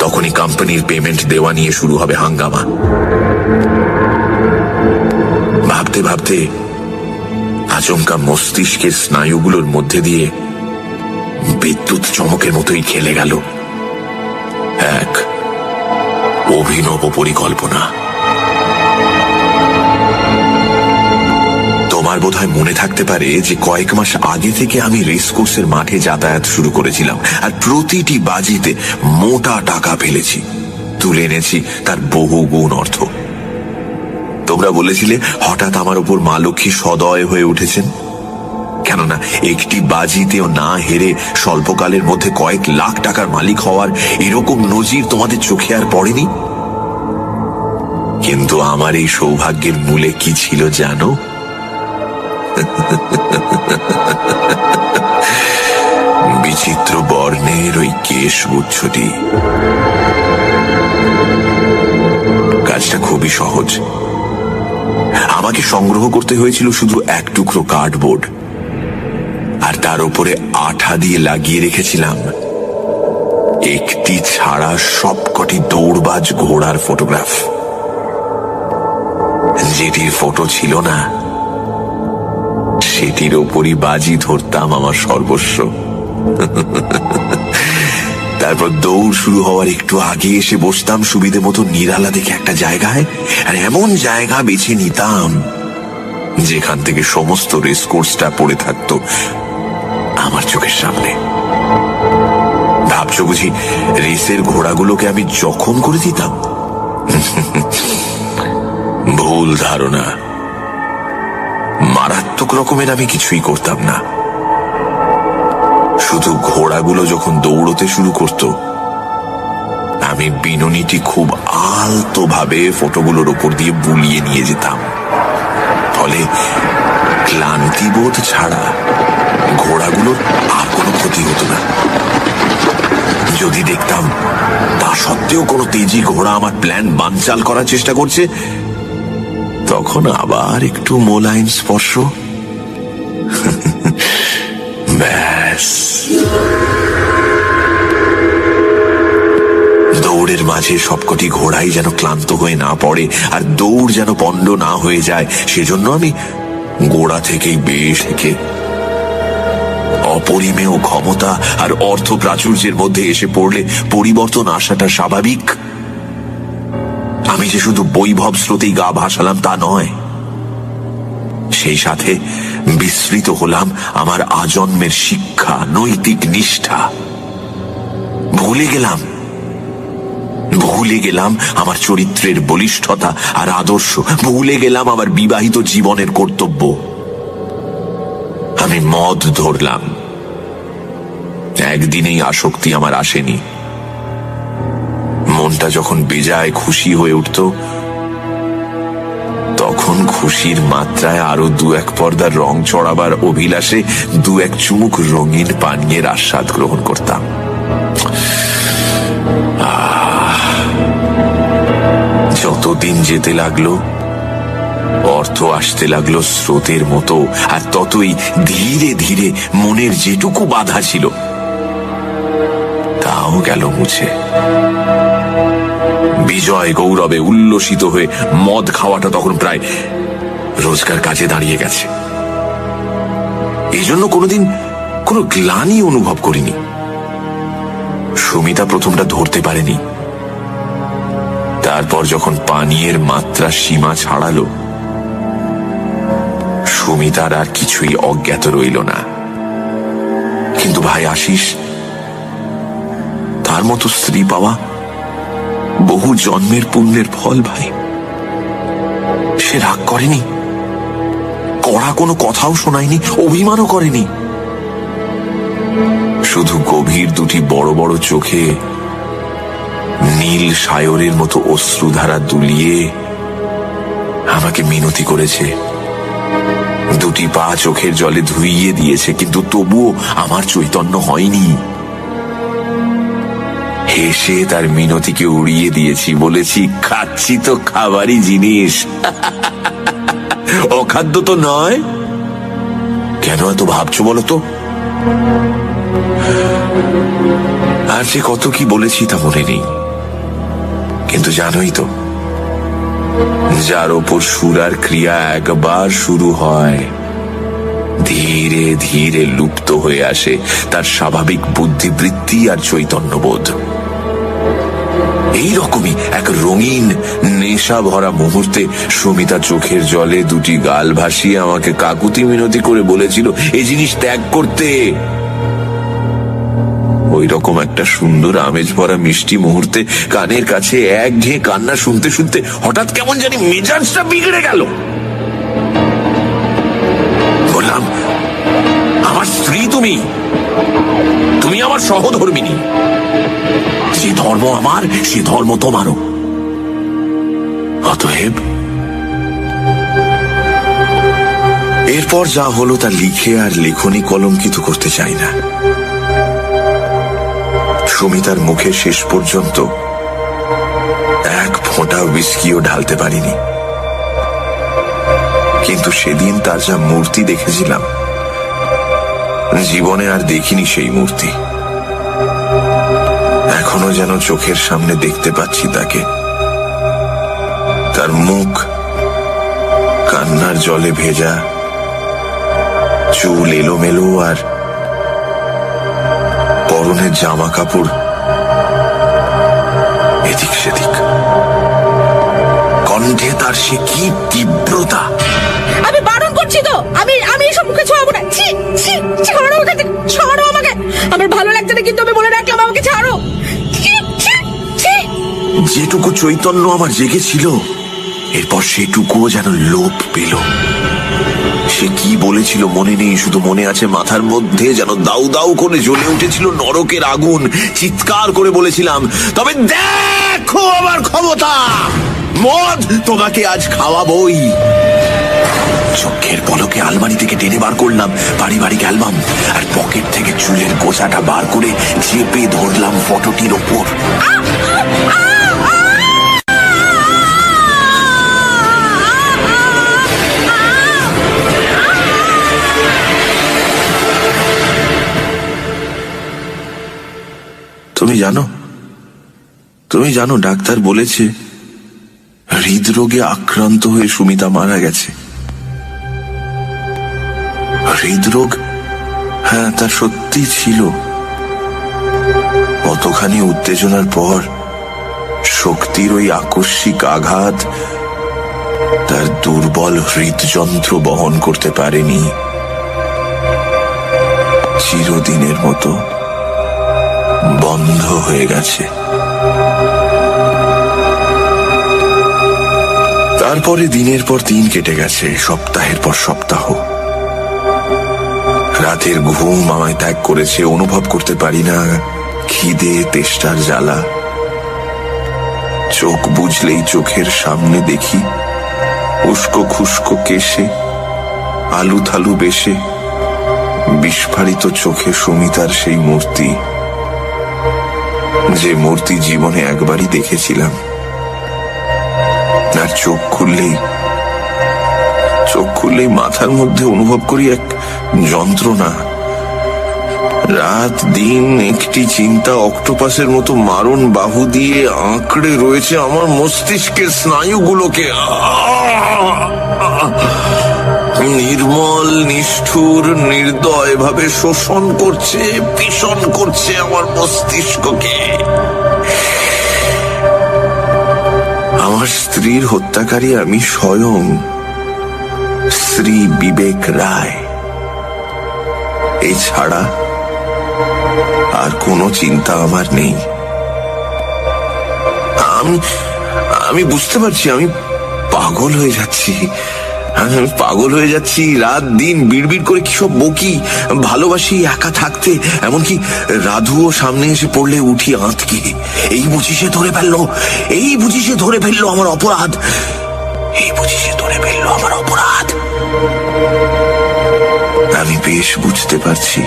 তখনই কোম্পানির পেমেন্ট দেওয়া নিয়ে শুরু হবে হাঙ্গামা। ভাবতে ভাবতে আচমকা মস্তিষ্কের স্নায়ুগুলোর মধ্যে দিয়ে বিদ্যুৎ চমকের মতোই খেলে গেল এক অভিনব পরিকল্পনা। তোমার বোধহয় মনে থাকতে পারে যে কয়েক মাস আগে থেকে আমি রেসকোর্সের মাঠে যাতায়াত শুরু করেছিলাম, আর প্রতিটি বাজিতে মোটা টাকা ফেলেছি, তুলে এনেছি তার বহু গুণ অর্থ। তোমরা বলেছিলে হঠাৎ আমার উপর মা লক্ষ্মী সদয় হয়ে উঠেছেন, কেননা একটি বাজিতেও না হেরে স্বল্পকালের মধ্যে কয়েক লাখ টাকার মালিক হওয়ার এরকম নজির তোমাদের চোখে আর পড়েনি। কিন্তু আমার এই সৌভাগ্যের মূলে কি ছিল জানো? বিচিত্র বর্ণের ওই কেশগুচ্ছটি। কাজটা খুবই সহজ। আমাকে সংগ্রহ করতে হয়েছিল শুধু 1 টুকরো কার্ডবোর্ড, আর তার উপরে আঠা দিয়ে লাগিয়ে রেখেছিলাম একটি ছাড়া সবকটি দৌড়বাজ ঘোড়ার ফটোগ্রাফ। যেটির ফটো ছিল না সেটির ওপরই বাজি ধরতাম আমার সর্বস্ব। তারপর দৌড় শুরু হওয়ার একটু আগে এসে বসতাম সুবিধে মতো নিরালা দেখে একটা জায়গায়, আর এমন জায়গা বেছে নিতাম যেখান থেকে সমস্ত রেসকোর্সটা পড়ে থাকতো আমার চোখের সামনে। ভাবছো বুঝি রেসের ঘোড়াগুলোকে আমি জখম করে দিতাম? ভুল ধারণা। মারাত্মক রকমের আমি কিছুই করতাম না। শুধু ঘোড়াগুলো যখন দৌড়তে শুরু করত, আমি বিনুনিটি খুব আলতোভাবে ফটোগুলোর ওপর দিয়ে বুলিয়ে নিয়ে যেতাম। ফলে ক্লান্তিবোধ ছাড়া ঘোড়াগুলোর আর কোনো ক্ষতি হতো না। যদি দেখতাম তা সত্ত্বেও কোনো তেজি ঘোড়া আমার প্ল্যান বানচাল করার চেষ্টা করছে, তখন আবার একটু মোলায়েম স্পর্শ, ব্যাস। দৌড়ের মাঝে সবকটি ঘোড়াই যেন ক্লান্ত হয়ে না পড়ে, আর দৌড় যেন পণ্ড না হয়ে যায়, সেজন্য আমি গোড়া থেকেই বেশ থেকে অপরিমেয় ক্ষমতা আর অর্থ প্রাচুর্যের মধ্যে এসে পড়লে পরিবর্তন আসাটা স্বাভাবিক। আমি যে শুধু বৈভব স্রোতেই গা ভাসালাম তা নয়, সেই সাথে বিস্মৃত হলাম আমার আজন্মের শিক্ষা, নৈতিক নিষ্ঠা। ভুলে গেলাম আমার চরিত্রের বলিষ্ঠতা আর আদর্শ, ভুলে গেলাম আমার বিবাহিত জীবনের কর্তব্য। আমি মদ ধরলাম। একদিনেই আসক্তি আমার আসেনি। মনটা যখন বেজায় খুশি হয়ে উঠত, তখন খুশির মাত্রায় আরো 2-1 পর্দার রং চড়াবার অভিলাষে 2-1 চুমুক রঙিন পানীয়ের আস্বাদ গ্রহণ করতাম। যতদিন যেতে লাগলো, অর্থ আসতে লাগলো স্রোতের মতো, আর ততই ধীরে ধীরে মনের যেটুকু বাধা ছিল তাও গেল মুছে। বিজয় গৌরবে উল্লসিত হয়ে মদ খাওয়াটা তখন প্রায় রোজকার কাজে দাঁড়িয়ে গেছে। এই জন্য কোনোদিন কোনো গ্লানি অনুভব করিনি। সুমিতা প্রথমটা ধরতে পারেনি। তারপর যখন পানীয়ের মাত্রা সীমা ছাড়ালো, সুমিতার আর কিছুই অজ্ঞাত রইল না। কিন্তু ভাই আশিস, তার মতো স্ত্রী পাওয়া বহু জন্মের পুণ্যের ফল ভাই। সে রাগ করেনি, কড়া কোনো কথাও শোনায়নি, অভিমানও করেনি। শুধু গভীর 2টি বড় বড় চোখে নীল সায়রের মতো অশ্রুধারা দুলিয়ে আমাকে মিনতি করেছে, দুটি পা চোখের জলে ধুইয়ে দিয়েছে, কিন্তু তবুও আমার চৈতন্য হয়নি। হেসে তার মিনতিকে উড়িয়ে দিয়েছি, বলেছি খাচ্ছি তো খাবারই জিনিস, অখাদ্য তো নয়। কেন এত ভাবছো বলো তো? আর যে কত কি বলেছি তা মনে নেই, কিন্তু জানোই তো, যার ওপর সুর আর ক্রিয়া একবার শুরু হয়, ধীরে ধীরে লুপ্ত হয়ে আসে তার স্বাভাবিক বুদ্ধিবৃত্তি আর চৈতন্যবোধ। এইরকমই এক রঙিন নেশা ভরা মুহূর্তে সুমিতা চোখের জলে দুটি গাল ভাসিয়ে আমাকে কাকুতি মিনতি করে বলেছিল এই জিনিস ত্যাগ করতে। ওই রকম একটা সুন্দর আমেজ ভরা মিষ্টি মুহূর্তে কানের কাছে একঘেয়ে কান্না শুনতে শুনতে হঠাৎ কেমন জানি মেজাজটা বিগড়ে গেল। বললাম, আমার স্ত্রী তুমি, তুমি আমার সহধর্মিনী, যে ধর্ম আমার সে ধর্ম তোমারও, অতএব। এরপর যা হলো তা লিখে আর লেখনী কলঙ্কিত করতে চাই না। সুমিতার মুখে শেষ পর্যন্ত এক ফোঁটা হুইস্কিও ঢালতে পারিনি, কিন্তু সেদিন তার যা মূর্তি দেখেছিলাম, জীবনে আর দেখিনি সেই মূর্তি। এখনো যেন চোখের সামনে দেখতে পাচ্ছি তাকে, তার মুখ কান্নার জলে ভেজা, চুল এলোমেলো, আর পরনের জামা কাপড় এদিক সেদিক। কণ্ঠে তার সে কি তীব্রতা! আমি বারণ করছি তো, আমি এসব মুখে ছোঁয়াবো না। ছি ছি, ছাড়ো আমাকে, ছাড়ো আমাকে, আমার ভালো লাগছে না, কিন্তু আমি বলে রাখলাম আমাকে ছাড়ো। যেটুকু চৈতন্য আমার জেগেছিল, এরপর সেটুকুও যেন লোপ পেল। সে কি বলেছিল মনে নেই, শুধু মনে আছে মাথার মধ্যে যেন দাউ দাউ করে জ্বলে উঠেছিল নরকের আগুন। চিৎকার করে বলেছিলাম, তবে দেখো আমার ক্ষমতা, মদ তোমাকে আজ খাওয়াবই। চোখের পলকে আলমারি থেকে টেনে বার করলাম পারিবারিক অ্যালবাম, আর পকেট থেকে চুলের গোছাটা বার করে চেপে ধরলাম ফটোটির ওপর। তুমি জানো ডাক্তার বলেছে হৃদরোগে আক্রান্ত হয়ে সুমিতা মারা গেছে। হৃদরোগ, হ্যাঁ, তা সত্যি ছিল। কতখানি উত্তেজনার পর শক্তির ওই আকস্মিক আঘাত তার দুর্বল হৃদযন্ত্র বহন করতে পারেনি। চিরদিনের মতো বন্ধ হয়ে গেছে। তারপরে দিনের পর দিন কেটে গেছে, সপ্তাহের পর সপ্তাহ। রাতের ঘুম আমায় ত্যাগ করেছে, অনুভব করতে পারি না খিদে, তেষ্টার জ্বালা। চোখ বুঝলেই চোখের সামনে দেখি উস্কো খুস্কো কেশে, আলু থালু বেশে, বিস্ফারিত চোখে সুমিতার সেই মূর্তি, যে মূর্তি জীবনে একবারই দেখেছিলাম। আর চোখ খুললেই মাথার মধ্যে অনুভব করি এক যন্ত্রণা। রাত দিন একটি চিন্তা অক্টোপাসের মতো মারণ বাহু দিয়ে আঁকড়ে রয়েছে আমার মস্তিষ্কের স্নায়ুগুলোকে। নির্মল, নিষ্ঠুর, নির্দয় ভাবে শোষণ করছে, পিষণ করছে আমার মস্তিষ্ককে। আমার স্ত্রীর হত্যাকারী আমি স্বয়ং, শ্রী বিবেক রায়। এছাড়া আর কোনো চিন্তা আমার নেই। আমি বুঝতে পারছি আমি পাগল হয়ে যাচ্ছি। রাত দিন বিড়বিড় করে কি সব বকি, ভালোবাসি একা থাকতে, এমনকি রাধুও সামনে এসে পড়লে উঠি আঁতকে। এই বুঝি সে ধরে ফেললো আমার অপরাধ। এই বুঝি সে ধরে ফেলল আমার অপরাধ। আমি বেশ বুঝতে পারছি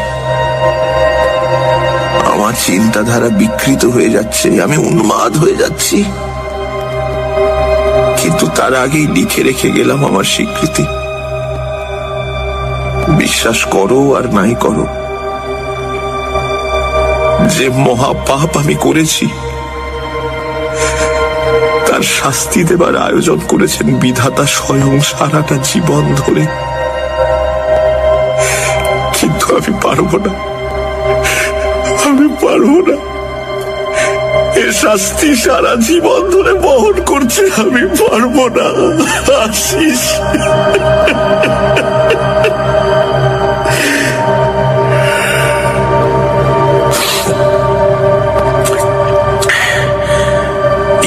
আমার চিন্তাধারা বিকৃত হয়ে যাচ্ছে, আমি উন্মাদ হয়ে যাচ্ছি। কিন্তু তার আগেই লিখে রেখে গেলাম আমার স্বীকৃতি। বিশ্বাস করো আর নাই করো, যে মহাপাপ আমি করেছি তার শাস্তি দেবার আয়োজন করেছেন বিধাতা স্বয়ং সারাটা জীবন ধরে। কিন্তু আমি পারবো না, আমি পারবো না। এ শাস্তি সারা জীবন ধরে বহন করছে, আমি পারবো না। আশিস,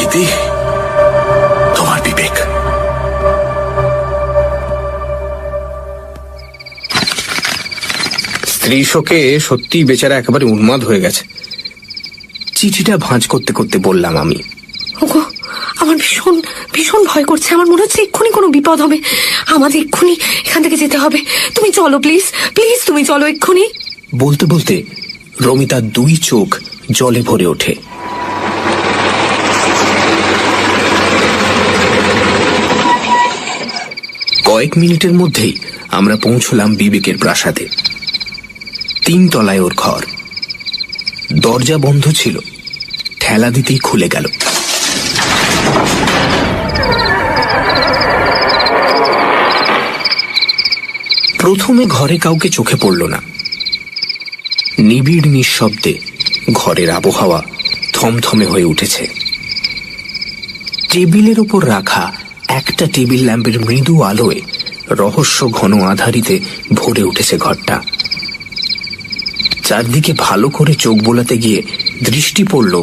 ইতি, তোমার বিবেক। স্ত্রী শোকে সত্যি বেচারা একেবারে উন্মাদ হয়ে গেছে। চিঠিটা ভাঁজ করতে করতে বললাম আমি, ওগো, আমার ভীষণ ভীষণ ভয় করছে। আমার মনে হচ্ছে এক্ষুনি কোনো বিপদ হবে। আমাদের এক্ষুনি এখান থেকে যেতে হবে। তুমি চলো প্লিজ, প্লিজ তুমি চলো এক্ষুনি। বলতে বলতে রমিতার দুই চোখ জলে ভরে ওঠে। কয়েক মিনিটের মধ্যেই আমরা পৌঁছলাম বিবেকের প্রাসাদে। 3 তলায় ওর ঘর। দরজা বন্ধ ছিল, ঠেলা দিতেই খুলে গেল। প্রথমে ঘরে কাউকে চোখে পড়ল না। নিবিড় নিঃশব্দে ঘরের আবহাওয়া থমথমে হয়ে উঠেছে। টেবিলের উপর রাখা একটা টেবিল ল্যাম্পের মৃদু আলোয় রহস্য ঘন আধারিতে ভরে উঠেছে ঘরটা। চারদিকে ভালো করে চোখ বোলাতে গিয়ে দৃষ্টি পড়ল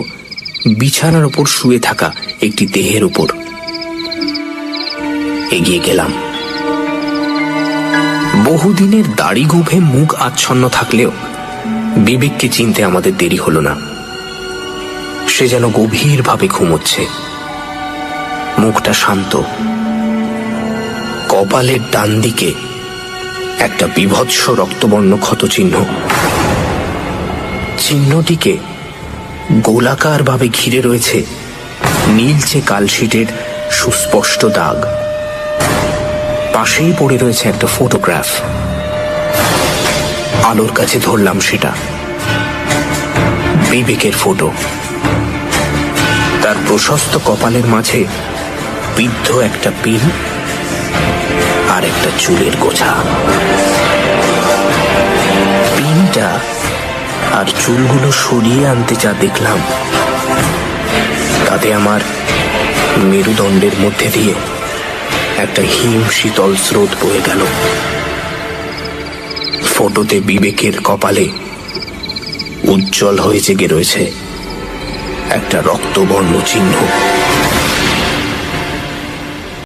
বিছানার ওপর শুয়ে থাকা একটি দেহের উপর। এগিয়ে গেলাম। বহুদিনের দাড়ি গোঁফে মুখ আচ্ছন্ন থাকলেও বিবেককে চিনতে আমাদের দেরি হলো না। সে যেন গভীরভাবে ঘুমোচ্ছে, মুখটা শান্ত। কপালের ডান দিকে একটা বিভৎস রক্তবর্ণ ক্ষতচিহ্ন। চিহ্নটিকে গোলাকার ভাবে ঘিরে রয়েছে নীলচে কালশিটের সুস্পষ্ট দাগ। পাশেই পড়ে রয়েছে একটা ফটোগ্রাফ। আলোর কাছে ধরলাম সেটা। বিবেকের ফটো। তার প্রশস্ত কপালের মাঝে বিদ্ধ একটা পিন আর একটা চুলের গোছা। পিনটা আর চুলগুলো সরিয়ে আনতে যা দেখলাম, তাতে আমার মেরুদণ্ডের মধ্যে দিয়ে একটা হিম শীতল স্রোত বয়ে গেল। ফটোতে বিবেকের কপালে উজ্জ্বল হয়ে জেগে রয়েছে একটা রক্তবর্ণ চিহ্ন।